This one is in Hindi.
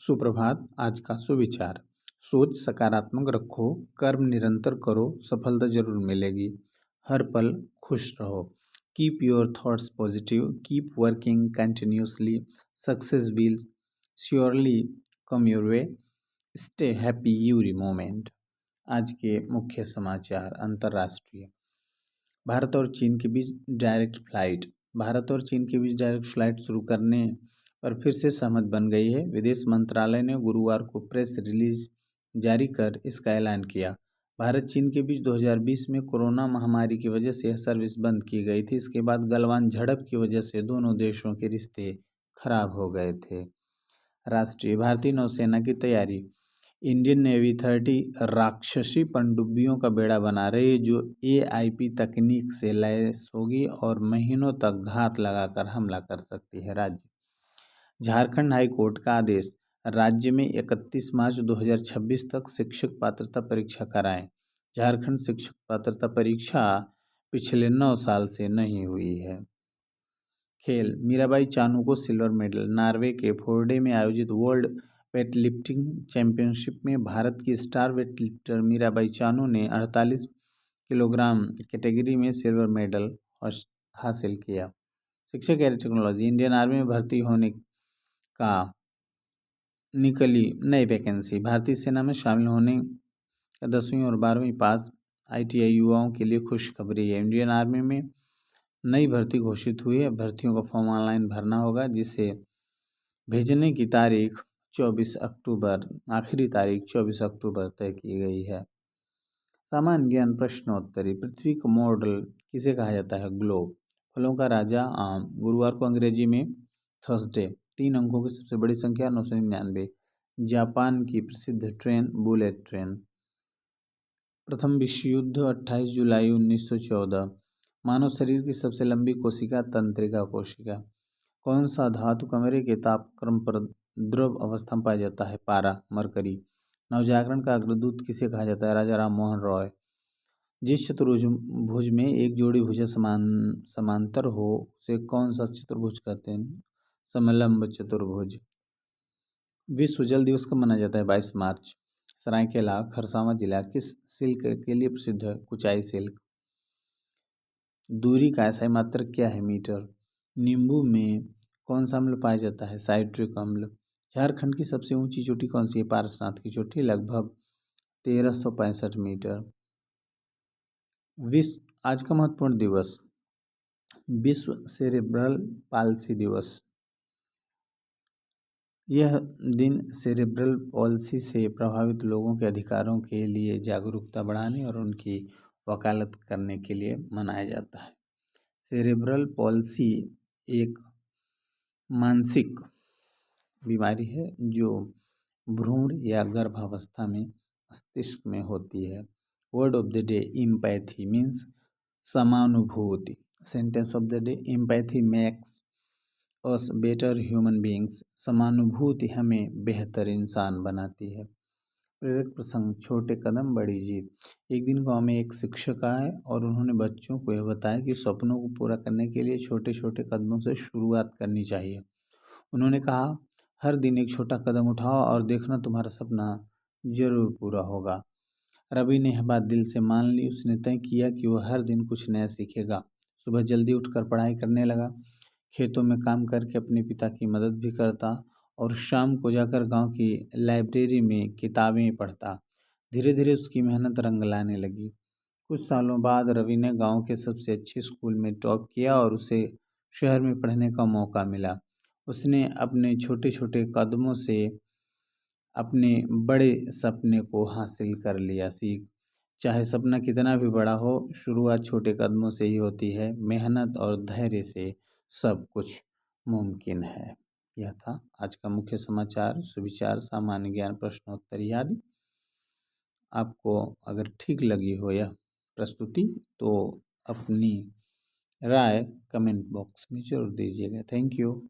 सुप्रभात। आज का सुविचार, सोच सकारात्मक रखो, कर्म निरंतर करो, सफलता जरूर मिलेगी। हर पल खुश रहो। Keep your thoughts positive, keep working continuously, success will surely come your way, stay happy every moment. आज के मुख्य समाचार। अंतर्राष्ट्रीय, भारत और चीन के बीच डायरेक्ट फ्लाइट। भारत और चीन के बीच डायरेक्ट फ्लाइट शुरू करने पर फिर से सहमत बन गई है। विदेश मंत्रालय ने गुरुवार को प्रेस रिलीज जारी कर इसका ऐलान किया। भारत चीन के बीच 2020 में कोरोना महामारी की वजह से यह सर्विस बंद की गई थी। इसके बाद गलवान झड़प की वजह से दोनों देशों के रिश्ते खराब हो गए थे। राष्ट्रीय, भारतीय नौसेना की तैयारी। इंडियन नेवी 30 राक्षसी पनडुब्बियों का बेड़ा बना रही है, जो AIP तकनीक से लैस होगी और महीनों तक घात लगाकर हमला कर सकती है। राज्य, झारखंड हाई कोर्ट का आदेश, राज्य में 31 मार्च 2026 तक शिक्षक पात्रता परीक्षा कराएं। झारखंड शिक्षक पात्रता परीक्षा पिछले 9 साल से नहीं हुई है। खेल, मीराबाई चानू को सिल्वर मेडल। नॉर्वे के फोर्डे में आयोजित वर्ल्ड वेटलिफ्टिंग चैंपियनशिप में भारत की स्टार वेटलिफ्टर मीराबाई चानू ने 48 किलोग्राम कैटेगरी में सिल्वर मेडल हासिल किया। शिक्षक एयर टेक्नोलॉजी, इंडियन आर्मी में भर्ती होने का निकली नई वैकेंसी। भारतीय सेना में शामिल होने का 10वीं और 12वीं पास ITI युवाओं के लिए खुशखबरी है। इंडियन आर्मी में नई भर्ती घोषित हुई है। भर्तियों का फॉर्म ऑनलाइन भरना होगा, जिसे भेजने की तारीख 24 अक्टूबर, आखिरी तारीख 24 अक्टूबर तय की गई है। सामान्य ज्ञान प्रश्नोत्तरी। पृथ्वी का मॉडल किसे कहा जाता है? ग्लोब। फलों का राजा आम। गुरुवार को अंग्रेजी में थर्सडे। 3 अंकों की सबसे बड़ी संख्या 999। जापान की प्रसिद्ध ट्रेन बुलेट ट्रेन। प्रथम विश्व युद्ध 28 जुलाई 1914। मानव शरीर की सबसे लंबी कोशिका तंत्रिका कोशिका। कौन सा धातु कमरे के तापक्रम पर द्रव अवस्था में पाया जाता है? पारा, मरकरी। नवजागरण का अग्रदूत किसे कहा जाता है? राजा राम मोहन रॉय। जिस चतुर्भुज में एक जोड़ी भुजा समांतर हो उसे कौन सा चतुर्भुज कहते हैं? समलंब चतुर्भुज। विश्व जल दिवस कब मनाया जाता है? 22 मार्च। सरायकेला खरसावां जिला किस सिल्क के लिए प्रसिद्ध है? कुचाई सिल्क। दूरी का SI मात्रक क्या है? मीटर। नींबू में कौन सा अम्ल पाया जाता है? साइट्रिक अम्ल। झारखंड की सबसे ऊंची चोटी कौन सी है? पारसनाथ की चोटी, लगभग 1365 मीटर। आज का महत्वपूर्ण दिवस, विश्व सेरेब्रल पाल्सी दिवस। यह दिन सेरेब्रल पॉल्सी से प्रभावित लोगों के अधिकारों के लिए जागरूकता बढ़ाने और उनकी वकालत करने के लिए मनाया जाता है। सेरेब्रल पॉल्सी एक मानसिक बीमारी है जो भ्रूण या गर्भावस्था में मस्तिष्क में होती है। Word of the day, empathy means समानुभूति। Sentence of the day, empathy makes us better human beings. समानुभूति हमें बेहतर इंसान बनाती है। प्रेरक प्रसंग, छोटे कदम बड़ी जीत। एक दिन गांव में एक शिक्षक आए और उन्होंने बच्चों को यह बताया कि सपनों को पूरा करने के लिए छोटे छोटे कदमों से शुरुआत करनी चाहिए। उन्होंने कहा, हर दिन एक छोटा कदम उठाओ और देखना तुम्हारा सपना जरूर पूरा होगा। रवि ने यह बात दिल से मान ली। उसने तय किया कि वह हर दिन कुछ नया सीखेगा। सुबह जल्दी उठकर पढ़ाई करने लगा, खेतों में काम करके अपने पिता की मदद भी करता और शाम को जाकर गांव की लाइब्रेरी में किताबें पढ़ता। धीरे धीरे उसकी मेहनत रंग लाने लगी। कुछ सालों बाद रवि ने गांव के सबसे अच्छे स्कूल में टॉप किया और उसे शहर में पढ़ने का मौका मिला। उसने अपने छोटे छोटे कदमों से अपने बड़े सपने को हासिल कर लिया। सीख, चाहे सपना कितना भी बड़ा हो, शुरुआत छोटे कदमों से ही होती है। मेहनत और धैर्य से सब कुछ मुमकिन है। यह था आज का मुख्य समाचार, सुविचार, सामान्य ज्ञान प्रश्नोत्तरी आदि। आपको अगर ठीक लगी हो यह प्रस्तुति तो अपनी राय कमेंट बॉक्स में जरूर दीजिएगा। Thank you.